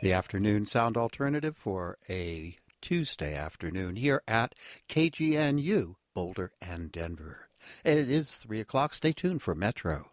The afternoon sound alternative for a Tuesday afternoon here at KGNU, Boulder and Denver. And it is 3 o'clock. Stay tuned for Metro.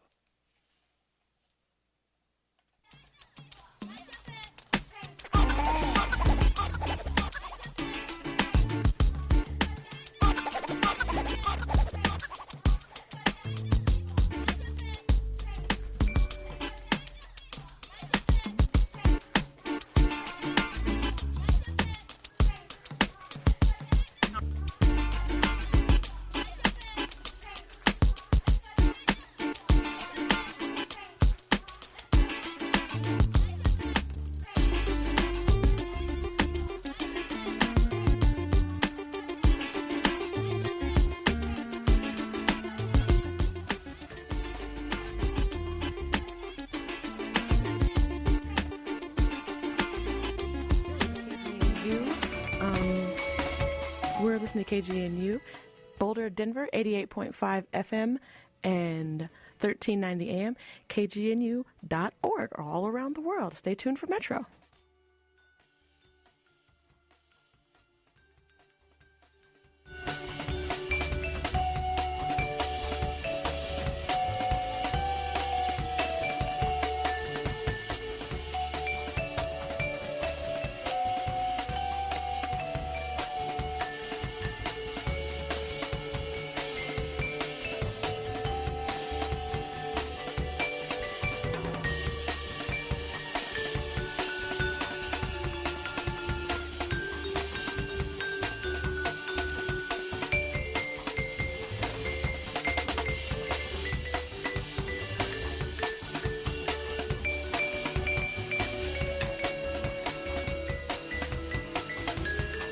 We're listening to KGNU, Boulder, Denver, 88.5 FM and 1390 AM, kgnu.org, or all around the world. Stay tuned for Metro.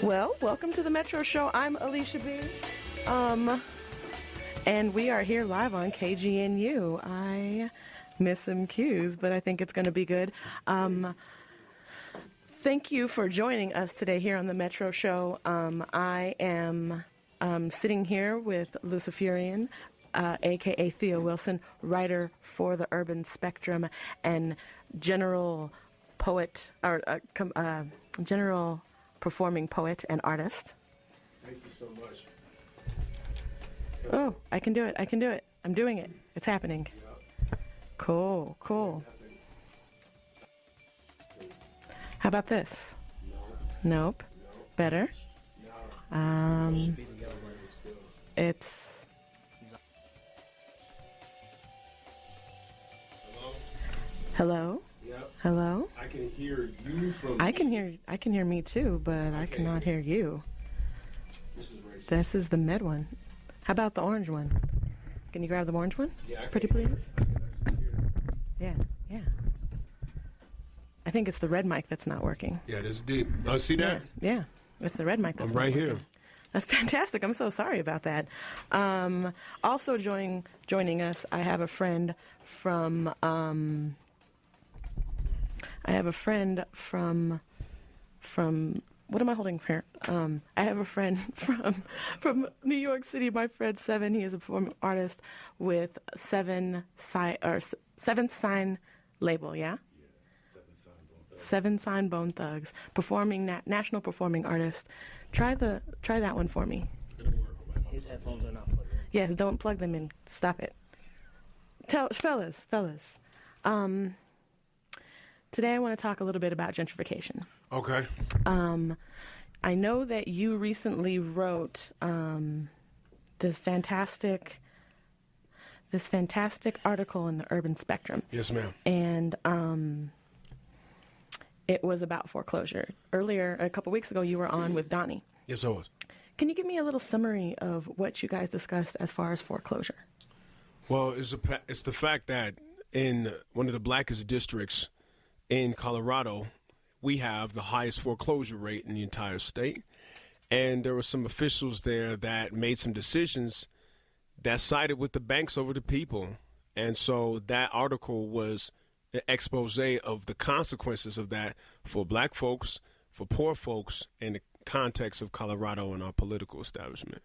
Well, welcome to the Metro Show. I'm Alicia B. And we are here live on KGNU. I miss some cues, but I think it's going to be good. Thank you for joining us today here on the Metro Show. I am sitting here with Luciferian, a.k.a. Theo Wilson, writer for the Urban Spectrum and general poet, or general performing poet and artist. Thank you so much. Oh, I can do it. I'm doing it. It's happening. Yep. Cool. How about this? No. Nope. Better? No. It's... Hello? Yep. Hello? I can hear you from I can hear me too, but I cannot hear you. This is racist. This is the mid one. How about the orange one? Can you grab the orange one? Yeah, Pretty please? I can actually hear it. Yeah. I think it's the red mic that's not working. Yeah, this is deep. Oh, see that? Yeah. It's the red mic that's I'm not right working. here. That's fantastic. I'm so sorry about that. Also joining us, I have a friend from what am I holding here? I have a friend from New York City. My friend Seven. He is a performing artist with Seventh Sign label. Yeah. Seven Sign Bone Thugs, performing national performing artist. Try that one for me. His headphones are not plugged in. Yes, don't plug them in. Stop it. Fellas. Today I want to talk a little bit about gentrification. Okay. I know that you recently wrote this fantastic article in the Urban Spectrum. Yes, ma'am. And it was about foreclosure. Earlier, a couple weeks ago, you were on with Donnie. Yes, I was. Can you give me a little summary of what you guys discussed as far as foreclosure? Well, it's the fact that in one of the blackest districts in Colorado, we have the highest foreclosure rate in the entire state. And there were some officials there that made some decisions that sided with the banks over the people. And so that article was an expose of the consequences of that for black folks, for poor folks, in the context of Colorado and our political establishment.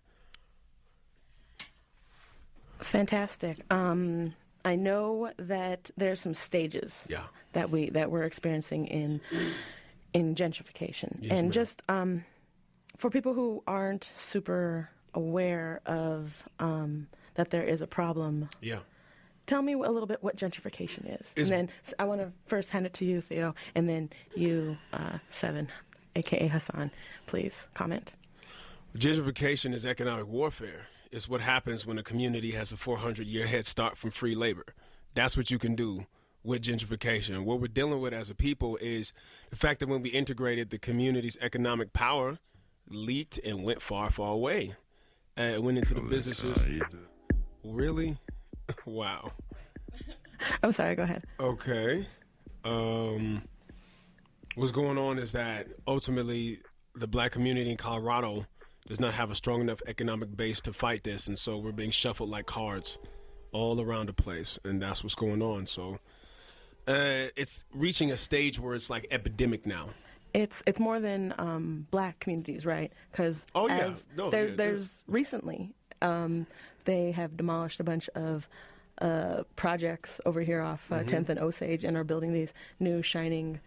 Fantastic. I know that there's some stages that we're experiencing in gentrification. Yes, And ma'am. just for people who aren't super aware of that there is a problem, Yeah. tell me a little bit what gentrification is. And then I want to first hand it to you, Theo, and then you, Seven, a.k.a. Hassan, please comment. Gentrification is economic warfare. It's what happens when a community has a 400-year head start from free labor. That's what you can do with gentrification. What we're dealing with as a people is the fact that when we integrated, the community's economic power leaked and went far, far away. It went into the businesses. Really? Wow. I'm sorry, go ahead. Okay. What's going on is that ultimately the black community in Colorado does not have a strong enough economic base to fight this, and so we're being shuffled like cards all around the place, and that's what's going on. So it's reaching a stage where it's like epidemic now. It's more than black communities, right? Because there's recently they have demolished a bunch of projects over here off 10th and Osage and are building these new shining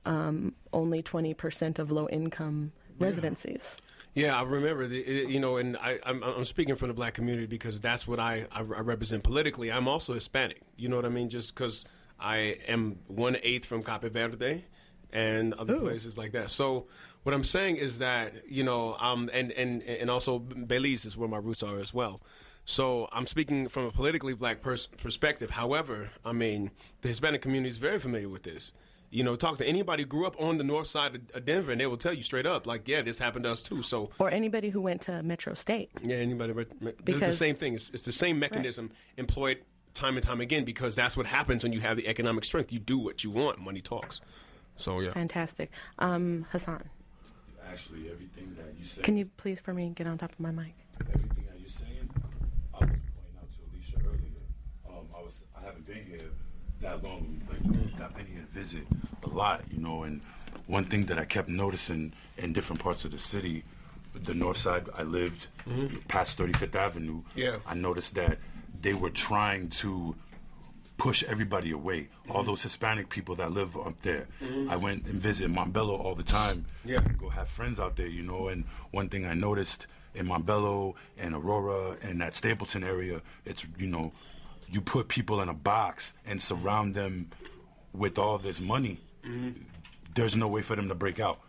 only 20% of low-income residencies. Yeah, I remember, and I'm speaking from the black community because that's what I represent politically. I'm also Hispanic, you know what I mean? Just because I am 1/8 from Cape Verde and other places like that. So what I'm saying is that, and also Belize is where my roots are as well. So I'm speaking from a politically black perspective. However, I mean, the Hispanic community is very familiar with this. Talk to anybody who grew up on the north side of Denver, and they will tell you straight up, like, yeah, this happened to us too. So, or anybody who went to Metro State. Yeah, anybody. It's the same thing. It's the same mechanism employed time and time again because that's what happens when you have the economic strength. You do what you want. Money talks. So, yeah. Fantastic. Hassan. Actually, everything that you said. Can you please, for me, get on top of my mic? Everything that you're saying, I was pointing out to Alicia earlier. I haven't been here that long. I've been here to visit a lot, and one thing that I kept noticing in different parts of the city, the north side I lived, past 35th Avenue, I noticed that they were trying to push everybody away. All those Hispanic people that live up there. I went and visit Montbello all the time. And go have friends out there, and one thing I noticed in Montbello and Aurora and that Stapleton area, it's, you put people in a box and surround them with all this money. There's no way for them to break out.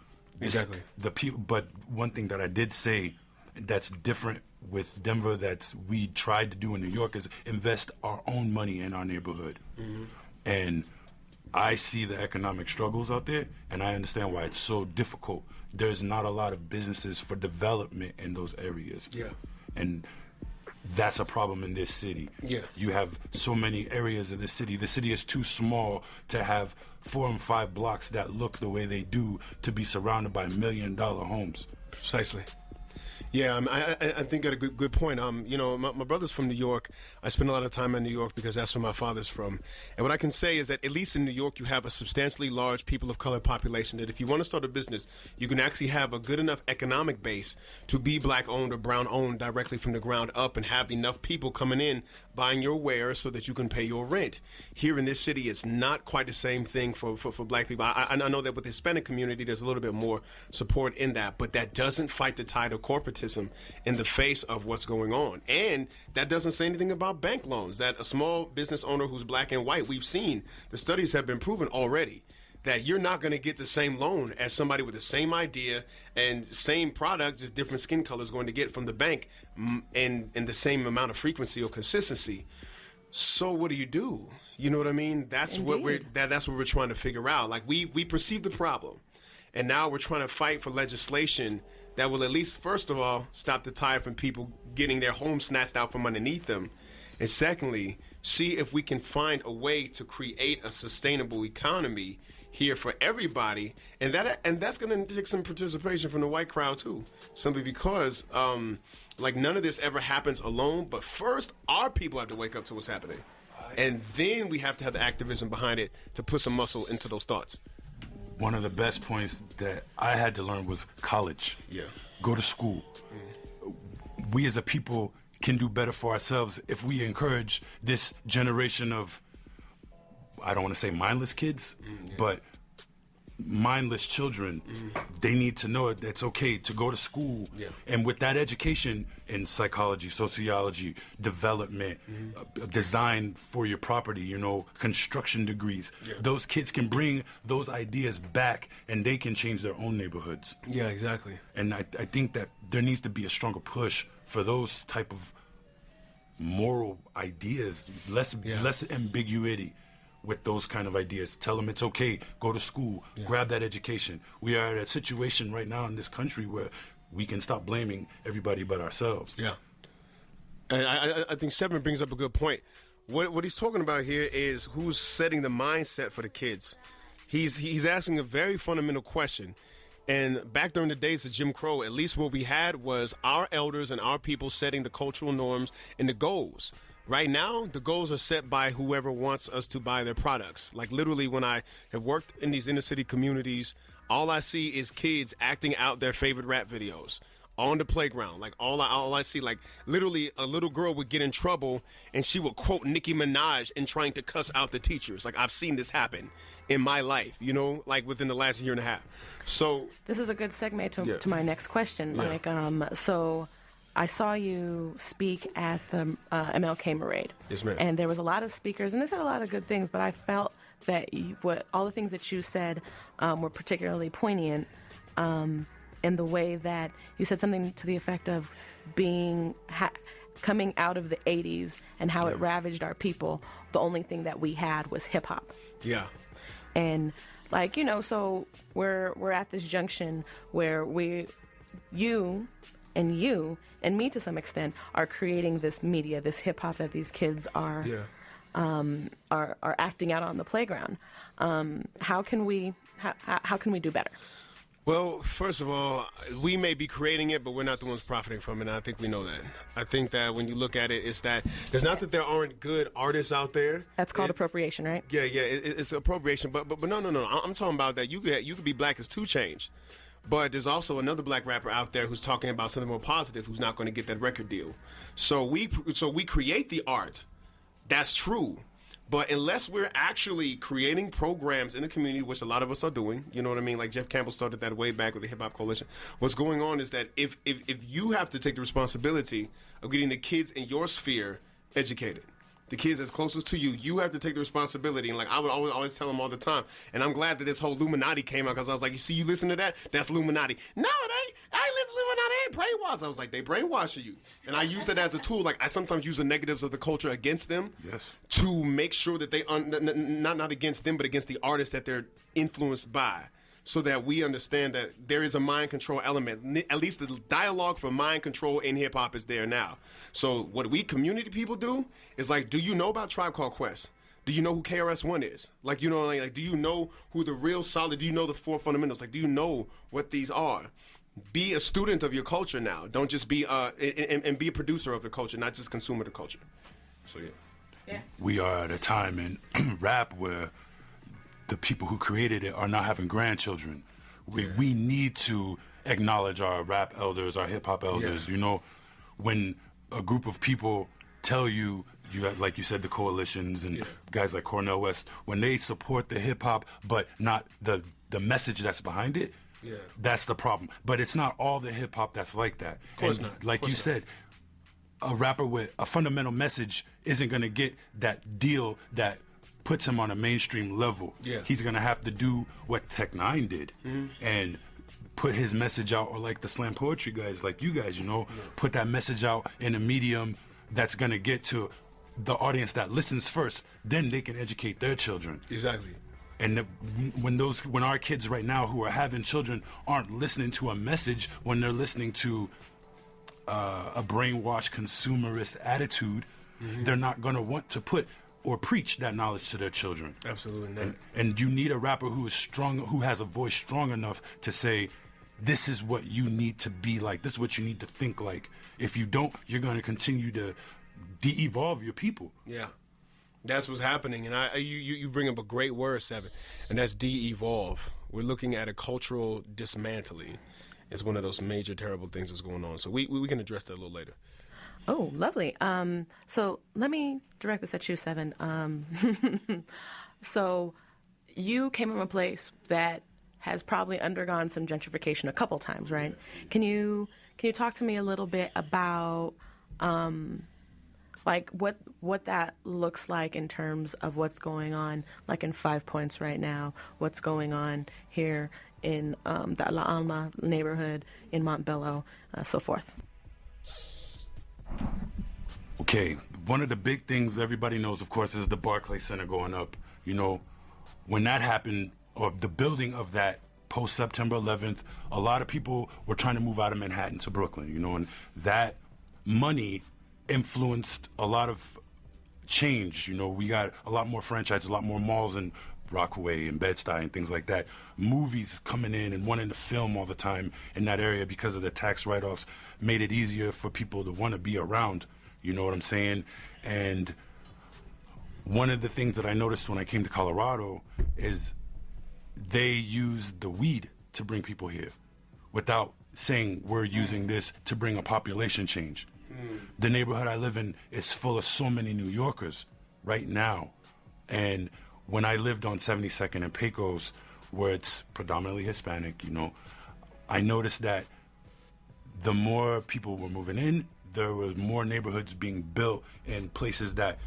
Exactly. But one thing that I did say that's different with Denver that we tried to do in New York is invest our own money in our neighborhood. And I see the economic struggles out there, and I understand why it's so difficult. There's not a lot of businesses for development in those areas. And that's a problem in this city. You have so many areas of the city. The city is too small to have 4 and 5 blocks that look the way they do to be surrounded by $1 million homes. Precisely. Yeah, I think you got a good point. My brother's from New York. I spend a lot of time in New York because that's where my father's from. And what I can say is that at least in New York, you have a substantially large people of color population that if you want to start a business, you can actually have a good enough economic base to be black-owned or brown-owned directly from the ground up and have enough people coming in buying your wares so that you can pay your rent. Here in this city, it's not quite the same thing for black people. I know that with the Hispanic community, there's a little bit more support in that, but that doesn't fight the tide of corporatism in the face of what's going on. And that doesn't say anything about bank loans, that a small business owner who's black and white, we've seen, the studies have been proven already that you're not going to get the same loan as somebody with the same idea and same product, just different skin colors going to get from the bank in the same amount of frequency or consistency. So what do you do? You know what I mean? That's Indeed. that's what we're trying to figure out. Like we perceive the problem, and now we're trying to fight for legislation that will at least, first of all, stop the tide from people getting their homes snatched out from underneath them. And secondly, see if we can find a way to create a sustainable economy here for everybody. And that's going to take some participation from the white crowd, too. Simply because, none of this ever happens alone. But first, our people have to wake up to what's happening. And then we have to have the activism behind it to put some muscle into those thoughts. One of the best points that I had to learn was college. Go to school. We as a people can do better for ourselves if we encourage this generation of, I don't want to say mindless kids, but mindless children. They need to know that it's okay to go to school. Yeah. And with that education in psychology, sociology, development, design for your property, you know, construction degrees, those kids can bring those ideas back and they can change their own neighborhoods. Yeah, exactly. And I think that there needs to be a stronger push for those type of moral ideas, less ambiguity with those kind of ideas. Tell them it's okay, go to school, grab that education. We are at a situation right now in this country where we can stop blaming everybody but ourselves. Yeah. And I think Seven brings up a good point. What he's talking about here is who's setting the mindset for the kids. He's asking a very fundamental question. And back during the days of Jim Crow, at least what we had was our elders and our people setting the cultural norms and the goals. Right now, the goals are set by whoever wants us to buy their products. Like literally when I have worked in these inner city communities, all I see is kids acting out their favorite rap videos on the playground. Like all I see, like literally a little girl would get in trouble and she would quote Nicki Minaj and trying to cuss out the teachers. Like I've seen this happen in my life, you know, like within the last year and a half. So this is a good segue to my next question. Like, so I saw you speak at the MLK Parade. Yes, ma'am. And there was a lot of speakers, and they said a lot of good things, but I felt that all the things that you said were particularly poignant in the way that you said something to the effect of being coming out of the 80s and how it ravaged our people. The only thing that we had was hip-hop. Yeah. And, like, you know, so we're at this junction where you and me to some extent are creating this media, this hip hop that these kids are acting out on the playground. How can we do better? Well, first of all, we may be creating it, but we're not the ones profiting from it, and I think we know that. I think that when you look at it, it's that there's not that there aren't good artists out there. That's called appropriation, right? Yeah, it's appropriation, but no. I'm talking about that you could be black as 2 Chainz. But there's also another black rapper out there who's talking about something more positive who's not going to get that record deal. So we create the art. That's true. But unless we're actually creating programs in the community, which a lot of us are doing, you know what I mean? Like Jeff Campbell started that way back with the Hip Hop Coalition. What's going on is that if you have to take the responsibility of getting the kids in your sphere educated, the kids as closest to you, you have to take the responsibility. And like I would always tell them all the time. And I'm glad that this whole Illuminati came out because I was like, you see, you listen to that? That's Illuminati. No, it ain't. I ain't listen to Illuminati. I ain't brainwashed. I was like, they brainwashing you. And I use it as a tool. Like I sometimes use the negatives of the culture against them. Yes. To make sure that they not against them, but against the artists that they're influenced by. So that we understand that there is a mind control element. At least the dialogue for mind control in hip hop is there now. So what we community people do is like, do you know about Tribe Called Quest? Do you know who KRS-One is? Like, you know, like do you know who the real solid? Do you know the 4 fundamentals? Like, do you know what these are? Be a student of your culture now. Don't just be and be a producer of the culture, not just consumer the culture. So yeah. We are at a time in rap where the people who created it are not having grandchildren. We need to acknowledge our rap elders, our hip-hop elders. You know, when a group of people tell you have, like you said, the coalitions and guys like Cornel West, when they support the hip-hop but not the message that's behind it, that's the problem. But it's not all the hip-hop that's like that. Of course not. Like you said, a rapper with a fundamental message isn't going to get that deal that puts him on a mainstream level. He's going to have to do what Tech Nine did and put his message out, or like the slam poetry guys, like you guys, you know, put that message out in a medium that's going to get to the audience that listens first. Then they can educate their children. Exactly. And when our kids right now who are having children aren't listening to a message, when they're listening to a brainwashed consumerist attitude, they're not going to want to put or preach that knowledge to their children. Absolutely not. And you need a rapper who is strong, who has a voice strong enough to say, this is what you need to be like. This is what you need to think like. If you don't, you're going to continue to de-evolve your people. Yeah. That's what's happening. And you bring up a great word, Seven, and that's de-evolve. We're looking at a cultural dismantling. It's one of those major terrible things that's going on. So we can address that a little later. Oh, lovely. So let me direct this at you, Seven. So you came from a place that has probably undergone some gentrification a couple times, right? Can you talk to me a little bit about like what that looks like in terms of what's going on, like in 5 Points right now, what's going on here in the La Alma neighborhood, in Montbello, so forth? Okay, one of the big things everybody knows, of course, is the Barclays Center going up. You know, when that happened, or the building of that post-September 11th, a lot of people were trying to move out of Manhattan to Brooklyn, you know, and that money influenced a lot of change. You know, we got a lot more franchises, a lot more malls in Rockaway and Bed-Stuy and things like that. Movies coming in and wanting to film all the time in that area because of the tax write-offs made it easier for people to want to be around. You know what I'm saying? And one of the things that I noticed when I came to Colorado is they use the weed to bring people here without saying we're using this to bring a population change. The neighborhood I live in is full of so many New Yorkers right now. And when I lived on 72nd and Pecos, where it's predominantly Hispanic, you know, I noticed that the more people were moving in, there were more neighborhoods being built in places that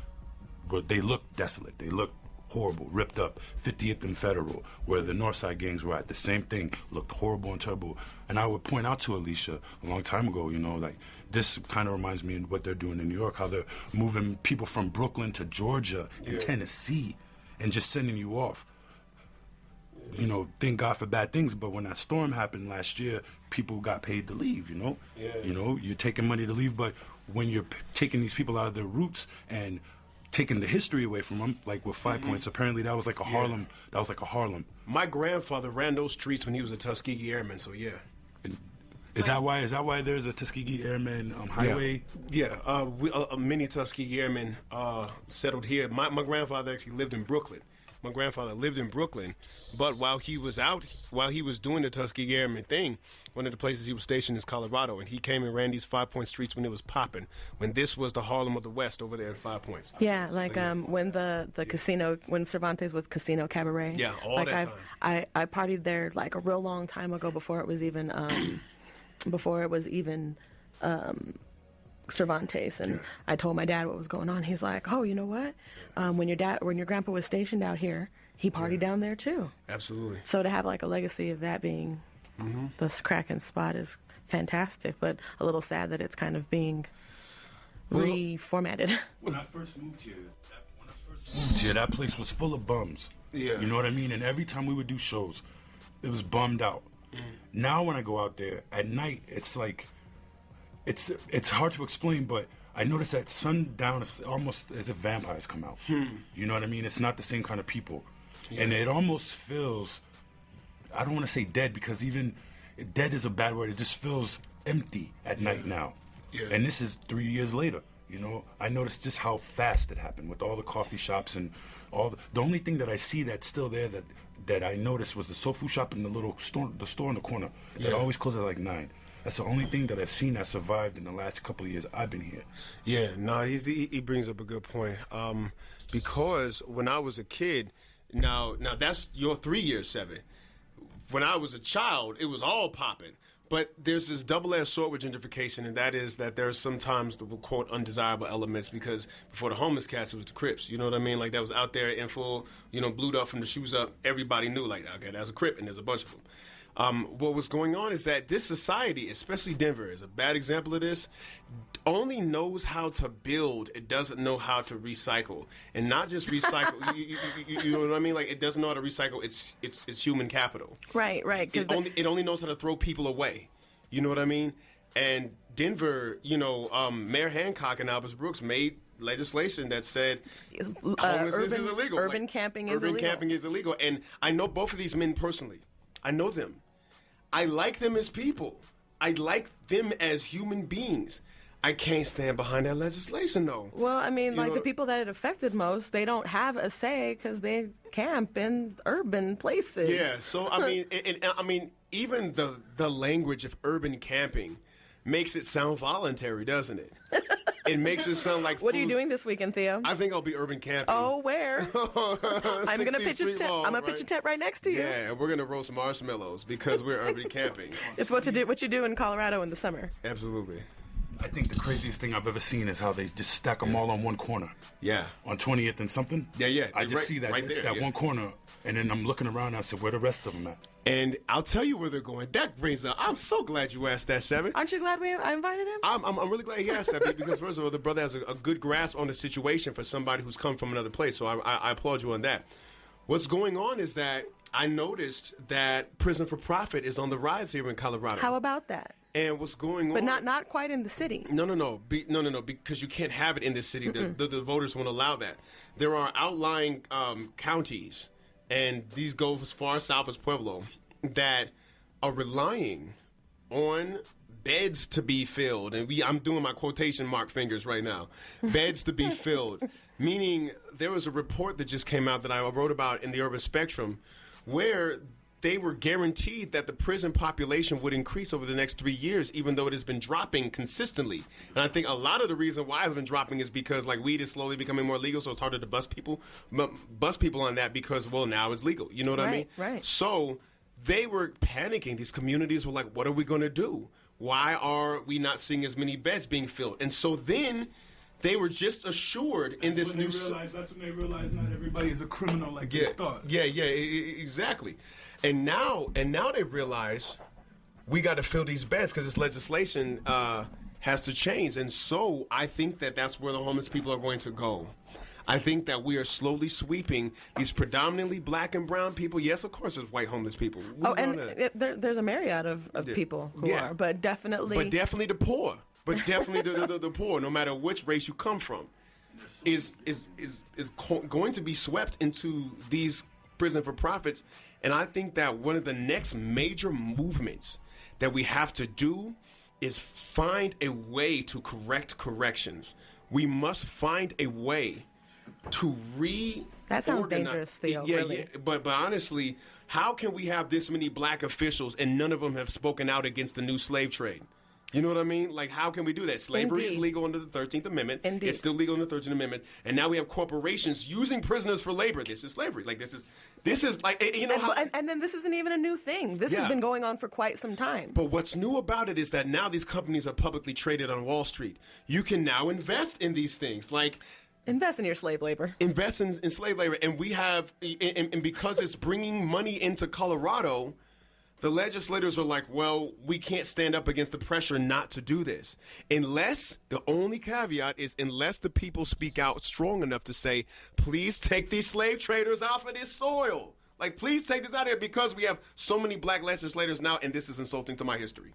they looked desolate. They looked horrible, ripped up. 50th and Federal, where the Northside gangs were at, the same thing, looked horrible and terrible. And I would point out to Alicia a long time ago, you know, like, this kind of reminds me of what they're doing in New York, how they're moving people from Brooklyn to Georgia and Tennessee and just sending you off. You know, thank God for bad things, but when that storm happened last year, people got paid to leave, you know? You know, you're taking money to leave, but when you're taking these people out of their roots and taking the history away from them, like with 5 Points, apparently that was like a Harlem. That was like a Harlem. My grandfather ran those streets when he was a Tuskegee Airman, so yeah. Is that why there's a Tuskegee Airmen highway? Yeah, many Tuskegee Airmen settled here. My grandfather actually lived in Brooklyn. My grandfather lived in Brooklyn, but while he was doing the Tuskegee Airmen thing, one of the places he was stationed is Colorado, and he came and ran these 5 Point streets when it was popping, when this was the Harlem of the West over there in 5 Points. Yeah, like when the casino, when Cervantes was Casino Cabaret. Yeah, all like that time. I partied there like a real long time ago before it was even Cervantes, and I told my dad what was going on. He's like, "Oh, you know what? When your grandpa was stationed out here, he partied down there too." Absolutely. So to have like a legacy of that being the Kraken spot is fantastic, but a little sad that it's kind of being reformatted. When I first moved here, that place was full of bums. Yeah. You know what I mean? And every time we would do shows, it was bummed out. Now when I go out there at night, it's like, it's hard to explain, but I notice that sundown is almost as if vampires come out. You know what I mean? It's not the same kind of people. Yeah. And it almost feels, I don't want to say dead, because even dead is a bad word. It just feels empty at night now. Yeah. And this is 3 years later. You know, I noticed just how fast it happened with all the coffee shops and all the only thing that I see that's still there that I noticed was the soul food shop and the store in the corner that always closes at like 9. That's the only thing that I've seen that survived in the last couple of years I've been here. Yeah, no, he brings up a good point. Because when I was a kid, now that's your 3 years, 7. When I was a child, it was all popping. But there's this double-edged sword with gentrification, and that is that there's sometimes the, quote, undesirable elements, because before the homeless cats, it was the Crips. You know what I mean? Like, that was out there in full, you know, blued up from the shoes up. Everybody knew, like, okay, that's a Crip, and there's a bunch of them. What was going on is that this society, especially Denver, is a bad example of this, only knows how to build. It doesn't know how to recycle. And not just recycle. you know what I mean? Like, it doesn't know how to recycle its human capital. Right. It only knows how to throw people away. You know what I mean? And Denver, you know, Mayor Hancock and Albus Brooks made legislation that said homelessness is illegal. Urban camping is illegal. Urban camping is illegal. And I know both of these men personally. I know them. I like them as people. I like them as human beings. I can't stand behind that legislation, though. Well, I mean, the people that it affected most, they don't have a say because they camp in urban places. Yeah, so, I mean, I mean, even the language of urban camping makes it sound voluntary, doesn't it? it makes it sound like What are you doing this weekend, Theo? I think I'll be urban camping. Oh, where? I'm going to pitch a tent. I'm going to pitch a tent right next to you. Yeah, and we're going to roast marshmallows because we're urban camping. It's what you do in Colorado in the summer. Absolutely. I think the craziest thing I've ever seen is how they just stack them all on one corner. Yeah. On 20th and something. Yeah. I just see that right there, that one corner, and then I'm looking around and I said, where the rest of them at? And I'll tell you where they're going. That brings up. I'm so glad you asked that, Seven. Aren't you glad I invited him? I'm really glad he asked that because first of all, the brother has a good grasp on the situation for somebody who's come from another place. So I applaud you on that. What's going on is that I noticed that prison for profit is on the rise here in Colorado. How about that? And what's going on? But not quite in the city. No, because you can't have it in this city. The voters won't allow that. There are outlying counties, and these go as far south as Pueblo, that are relying on beds to be filled. And I'm doing my quotation mark fingers right now. Beds to be filled. Meaning there was a report that just came out that I wrote about in the Urban Spectrum where they were guaranteed that the prison population would increase over the next 3 years, even though it has been dropping consistently. And I think a lot of the reason why it's been dropping is because like weed is slowly becoming more legal, so it's harder to bust people on that because, well, now it's legal. You know what I mean? Right. So they were panicking. These communities were like, what are we going to do? Why are we not seeing as many beds being filled? And so then they were just assured in this new... That's when they realized not everybody is a criminal like they thought. Yeah, exactly. And now they realize we got to fill these beds because this legislation has to change. And so I think that that's where the homeless people are going to go. I think that we are slowly sweeping these predominantly black and brown people. Yes, of course, there's white homeless people. There's a myriad of people who are, but definitely the poor. But definitely the poor, no matter which race you come from, is going to be swept into these prison for profits. And I think that one of the next major movements that we have to do is find a way to correct corrections. We must find a way to That sounds dangerous, Theo. Really. Yeah. But honestly, how can we have this many black officials and none of them have spoken out against the new slave trade? You know what I mean? Like, how can we do that? Slavery is legal under the 13th Amendment. Indeed. It's still legal under the 13th Amendment. And now we have corporations using prisoners for labor. This is slavery. Like, this is like, you know how... And then this isn't even a new thing. This has been going on for quite some time. But what's new about it is that now these companies are publicly traded on Wall Street. You can now invest in these things. Like... Invest in your slave labor. Invest in slave labor. And we have... And because it's bringing money into Colorado... The legislators are like, well, we can't stand up against the pressure not to do this. Unless, the only caveat is unless the people speak out strong enough to say, please take these slave traders off of this soil. Like, please take this out of here because we have so many black legislators now, and this is insulting to my history.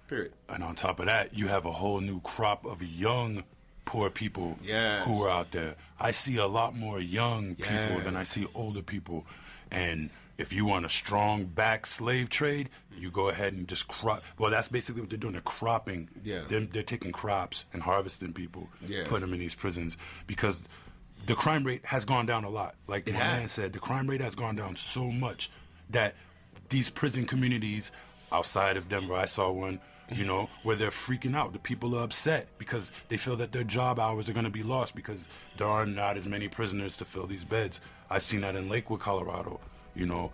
Period. And on top of that, you have a whole new crop of young poor people who are out there. I see a lot more young people than I see older people. And if you want a strong back slave trade, you go ahead and just crop. Well, that's basically what they're doing. They're cropping. Yeah. They're taking crops and harvesting people, putting them in these prisons because the crime rate has gone down a lot. Like my man said, the crime rate has gone down so much that these prison communities outside of Denver, I saw one, you know, where they're freaking out. The people are upset because they feel that their job hours are going to be lost because there are not as many prisoners to fill these beds. I've seen that in Lakewood, Colorado. You know,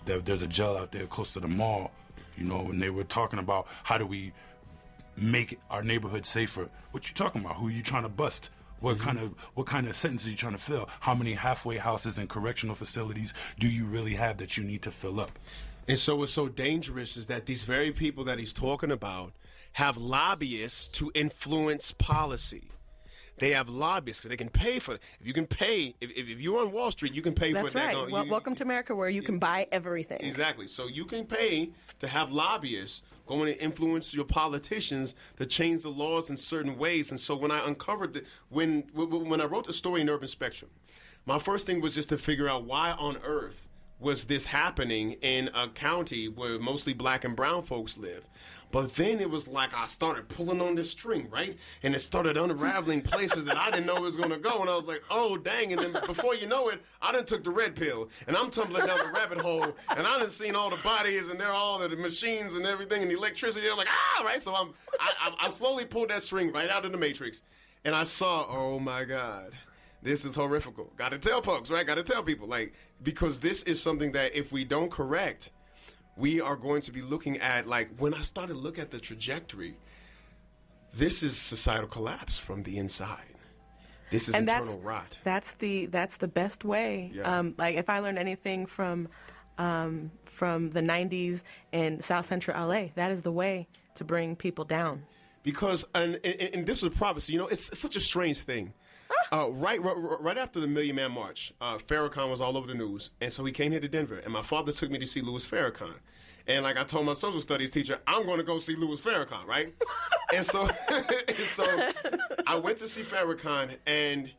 there's a jail out there close to the mall, you know, and they were talking about how do we make our neighborhood safer. What you talking about? Who are you trying to bust? What kind of sentences are you trying to fill? How many halfway houses and correctional facilities do you really have that you need to fill up? And so what's so dangerous is that these very people that he's talking about have lobbyists to influence policy. They have lobbyists because they can pay for it. If you can pay, if you're on Wall Street, you can pay for it. That's right. Welcome to America where you can buy everything. Exactly. So you can pay to have lobbyists go in and influence your politicians to change the laws in certain ways. And so when I uncovered when I wrote the story in Urban Spectrum, my first thing was just to figure out why on earth was this happening in a county where mostly black and brown folks live. But then it was like I started pulling on this string, right? And it started unraveling places that I didn't know it was going to go. And I was like, oh, dang. And then before you know it, I done took the red pill. And I'm tumbling down the rabbit hole. And I done seen all the bodies and they're all the machines and everything and the electricity. I'm like, right? So I slowly pulled that string right out of the matrix. and I saw, oh my God, this is horrifical. Got to tell folks, right? Got to tell people, like, because this is something that if we don't correct, we are going to be looking at, like, when I started to look at the trajectory, this is societal collapse from the inside. This is internal rot. That's the best way. Yeah. Like, if I learned anything from the 90s in South Central LA, that is the way to bring people down. Because, and this was a prophecy, you know, it's such a strange thing. Right after the Million Man March, Farrakhan was all over the news, and so he came here to Denver, and my father took me to see Louis Farrakhan. And like I told my social studies teacher, I'm going to go see Louis Farrakhan, right? and so I went to see Farrakhan, and,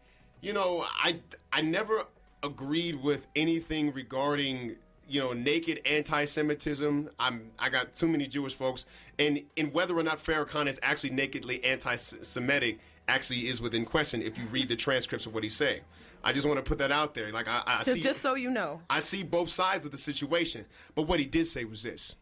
you know, I never agreed with anything regarding, you know, naked anti-Semitism. I got too many Jewish folks, and whether or not Farrakhan is actually nakedly anti-Semitic actually is within question if you read the transcripts of what he's saying. I just want to put that out there. Like I see, just so you know, I see both sides of the situation. But what he did say was this: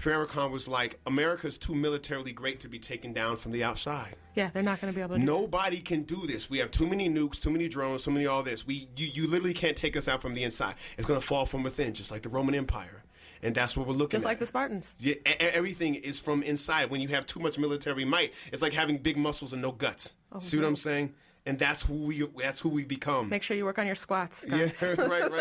Farrakhan was like, America is too militarily great to be taken down from the outside. Yeah, they're not going to be able to. Nobody can do this. We have too many nukes, too many drones, too many all this. You literally can't take us out from the inside. It's going to fall from within, just like the Roman Empire. And that's what we're looking at. Just like the Spartans. Yeah, everything is from inside. When you have too much military might, it's like having big muscles and no guts. Oh, see what I'm saying? And that's who we've become. Make sure you work on your squats, guys. Yeah, right.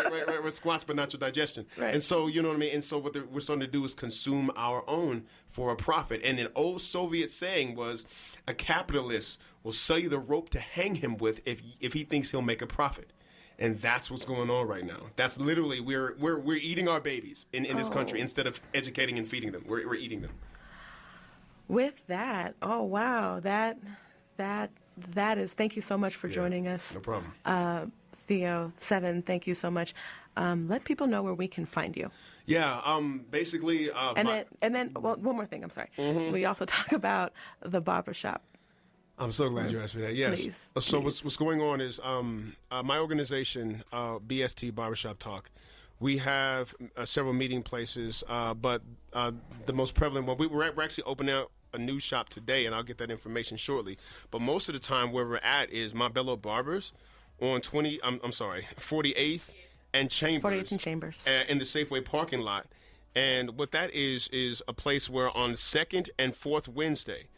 With squats, but not your digestion. Right. And so, you know what I mean? And so what we're starting to do is consume our own for a profit. And an old Soviet saying was, a capitalist will sell you the rope to hang him with if he thinks he'll make a profit. And that's what's going on right now. That's literally, we're eating our babies in this country instead of educating and feeding them. We're eating them. With that, oh wow, that is. Thank you so much for joining us. No problem. Theo, Seven, thank you so much. Let people know where we can find you. Yeah. Basically. And then, one more thing. I'm sorry. Mm-hmm. We also talk about the barbershop. I'm so glad you asked me that. Yes. Please, so what's going on is my organization, BST Barbershop Talk. We have several meeting places, but the most prevalent one, we're actually opening up a new shop today, and I'll get that information shortly. But most of the time, where we're at is Marbello Barbers on 48th and Chambers. 48th and Chambers. In the Safeway parking lot. And what that is a place where on second and fourth Wednesday,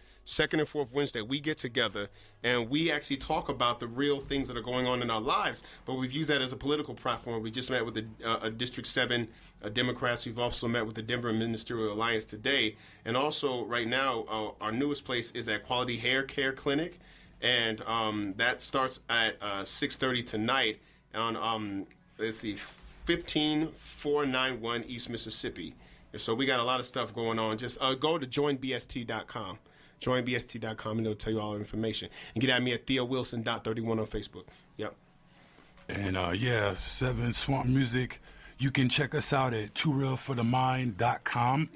we get together and we actually talk about the real things that are going on in our lives. But we've used that as a political platform. We just met with the District 7 Democrats. We've also met with the Denver Ministerial Alliance today. And also right now, our newest place is at Quality Hair Care Clinic. And that starts at 6:30 tonight on, 15491 East Mississippi. And so we got a lot of stuff going on. Just go to joinbst.com. joinbst.com, and it'll tell you all the information. And get at me at theowilson.31 on Facebook. Yep. And, 7 Swamp Music. You can check us out at toorealforthemind.com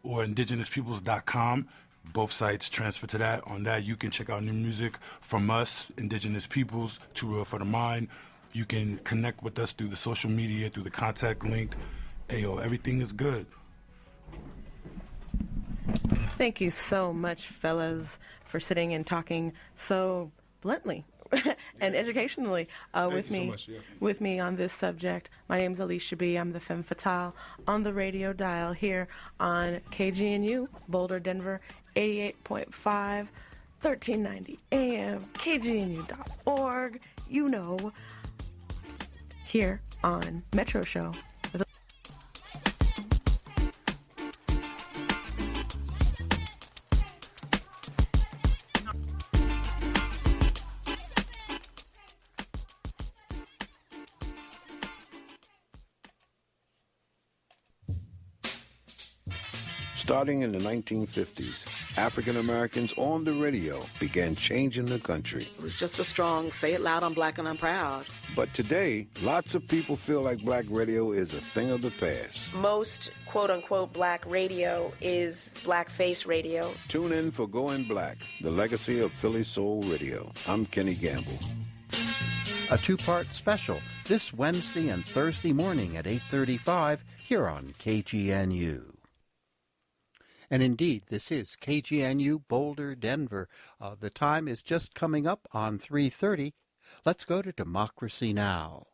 or indigenouspeoples.com. Both sites transfer to that. On that, you can check out new music from us, Indigenous Peoples, Too Real for the Mind. You can connect with us through the social media, through the contact link. Everything is good. Thank you so much, fellas, for sitting and talking so bluntly and educationally with me on this subject. My name is Alicia B. I'm the femme fatale on the radio dial here on KGNU, Boulder, Denver, 88.5, 1390 AM, KGNU.org. You know, here on Metro Show. Starting in the 1950s, African Americans on the radio began changing the country. It was just a strong, say it loud, I'm black and I'm proud. But today, lots of people feel like black radio is a thing of the past. Most quote-unquote black radio is blackface radio. Tune in for Going Black, the legacy of Philly Soul Radio. I'm Kenny Gamble. A two-part special this Wednesday and Thursday morning at 8:35 here on KGNU. And indeed, this is KGNU Boulder, Denver. The time is just coming up on 3:30. Let's go to Democracy Now!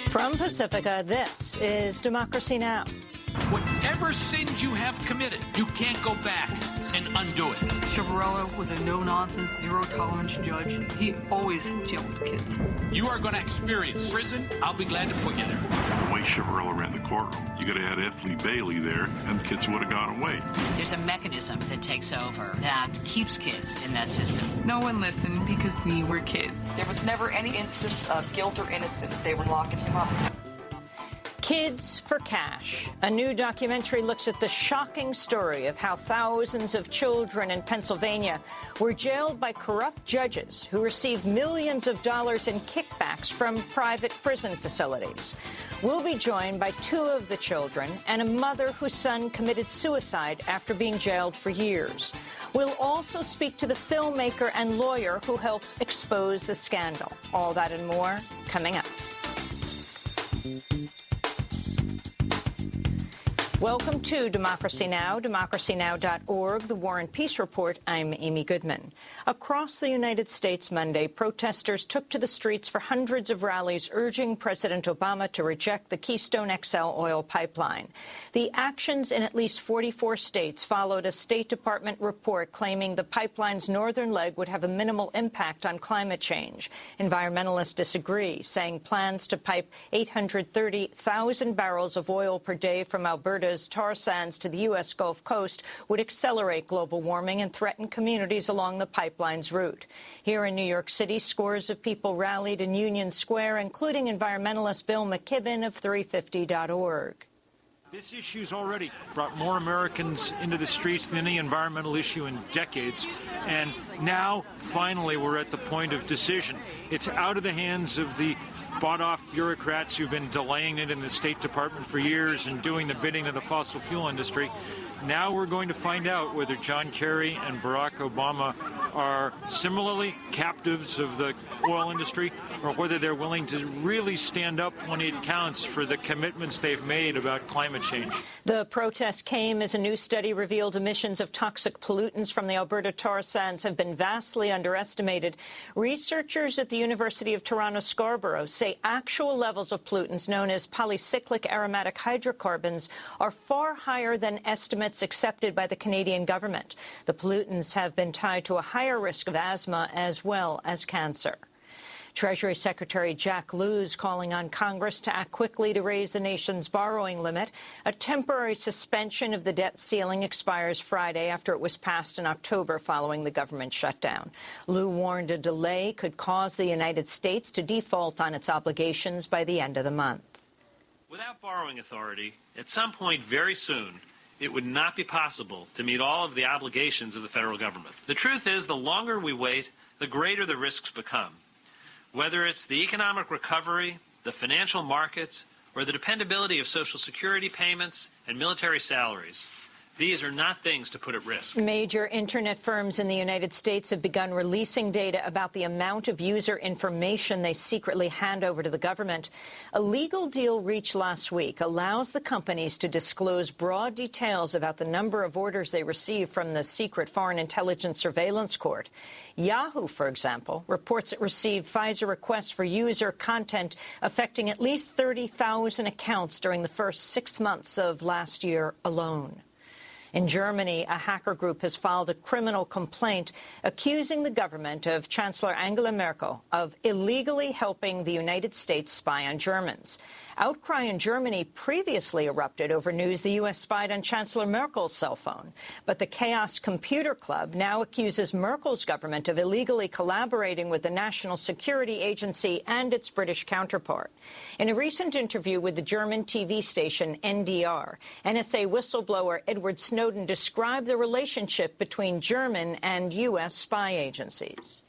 From Pacifica, this is Democracy Now! Whatever sins you have committed, you can't go back and undo it. Chiavarella was a no-nonsense, zero-tolerance judge. He always jailed kids. You are going to experience prison. I'll be glad to put you there. The way Chiavarella ran the courtroom, you could have had Effley Bailey there, and the kids would have gone away. There's a mechanism that takes over that keeps kids in that system. No one listened because we were kids. There was never any instance of guilt or innocence. They were locking him up. Kids for Cash. A new documentary looks at the shocking story of how thousands of children in Pennsylvania were jailed by corrupt judges who received millions of dollars in kickbacks from private prison facilities. We'll be joined by two of the children and a mother whose son committed suicide after being jailed for years. We'll also speak to the filmmaker and lawyer who helped expose the scandal. All that and more coming up. Welcome to Democracy Now!, democracynow.org, the War and Peace Report. I'm Amy Goodman. Across the United States Monday, protesters took to the streets for hundreds of rallies urging President Obama to reject the Keystone XL oil pipeline. The actions in at least 44 states followed a State Department report claiming the pipeline's northern leg would have a minimal impact on climate change. Environmentalists disagree, saying plans to pipe 830,000 barrels of oil per day from Alberta's tar sands to the U.S. Gulf Coast would accelerate global warming and threaten communities along the pipeline's route. Here in New York City, scores of people rallied in Union Square, including environmentalist Bill McKibben of 350.org. This issue's already brought more Americans into the streets than any environmental issue in decades. And now, finally, we're at the point of decision. It's out of the hands of the bought-off bureaucrats who've been delaying it in the State Department for years and doing the bidding of the fossil fuel industry. Now we're going to find out whether John Kerry and Barack Obama are similarly captives of the oil industry or whether they're willing to really stand up when it counts for the commitments they've made about climate change. The protest came as a new study revealed emissions of toxic pollutants from the Alberta tar sands have been vastly underestimated. Researchers at the University of Toronto Scarborough say actual levels of pollutants known as polycyclic aromatic hydrocarbons are far higher than estimates accepted by the Canadian government. The pollutants have been tied to a higher risk of asthma as well as cancer. Treasury Secretary Jack Lew's calling on Congress to act quickly to raise the nation's borrowing limit. A temporary suspension of the debt ceiling expires Friday after it was passed in October following the government shutdown. Lew warned a delay could cause the United States to default on its obligations by the end of the month. Without borrowing authority, at some point very soon, it would not be possible to meet all of the obligations of the federal government. The truth is, the longer we wait, the greater the risks become. Whether it's the economic recovery, the financial markets, or the dependability of Social Security payments and military salaries, these are not things to put at risk. Major Internet firms in the United States have begun releasing data about the amount of user information they secretly hand over to the government. A legal deal reached last week allows the companies to disclose broad details about the number of orders they receive from the secret Foreign Intelligence Surveillance Court. Yahoo, for example, reports it received FISA requests for user content affecting at least 30,000 accounts during the first 6 months of last year alone. In Germany, a hacker group has filed a criminal complaint accusing the government of Chancellor Angela Merkel of illegally helping the United States spy on Germans. Outcry in Germany previously erupted over news the U.S. spied on Chancellor Merkel's cell phone. But the Chaos Computer Club now accuses Merkel's government of illegally collaborating with the National Security Agency and its British counterpart. In a recent interview with the German TV station NDR, NSA whistleblower Edward Snowden described the relationship between German and U.S. spy agencies.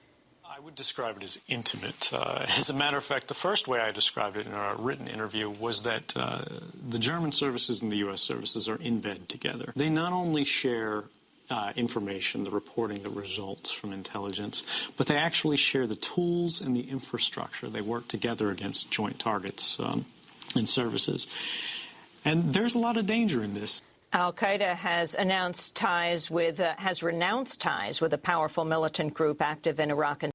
would describe it as intimate. As a matter of fact, the first way I described it in our written interview was that the German services and the U.S. services are in bed together. They not only share information, the reporting, the results from intelligence, but they actually share the tools and the infrastructure. They work together against joint targets and services. And there's a lot of danger in this. Al-Qaeda has renounced ties with a powerful militant group active in Iraq and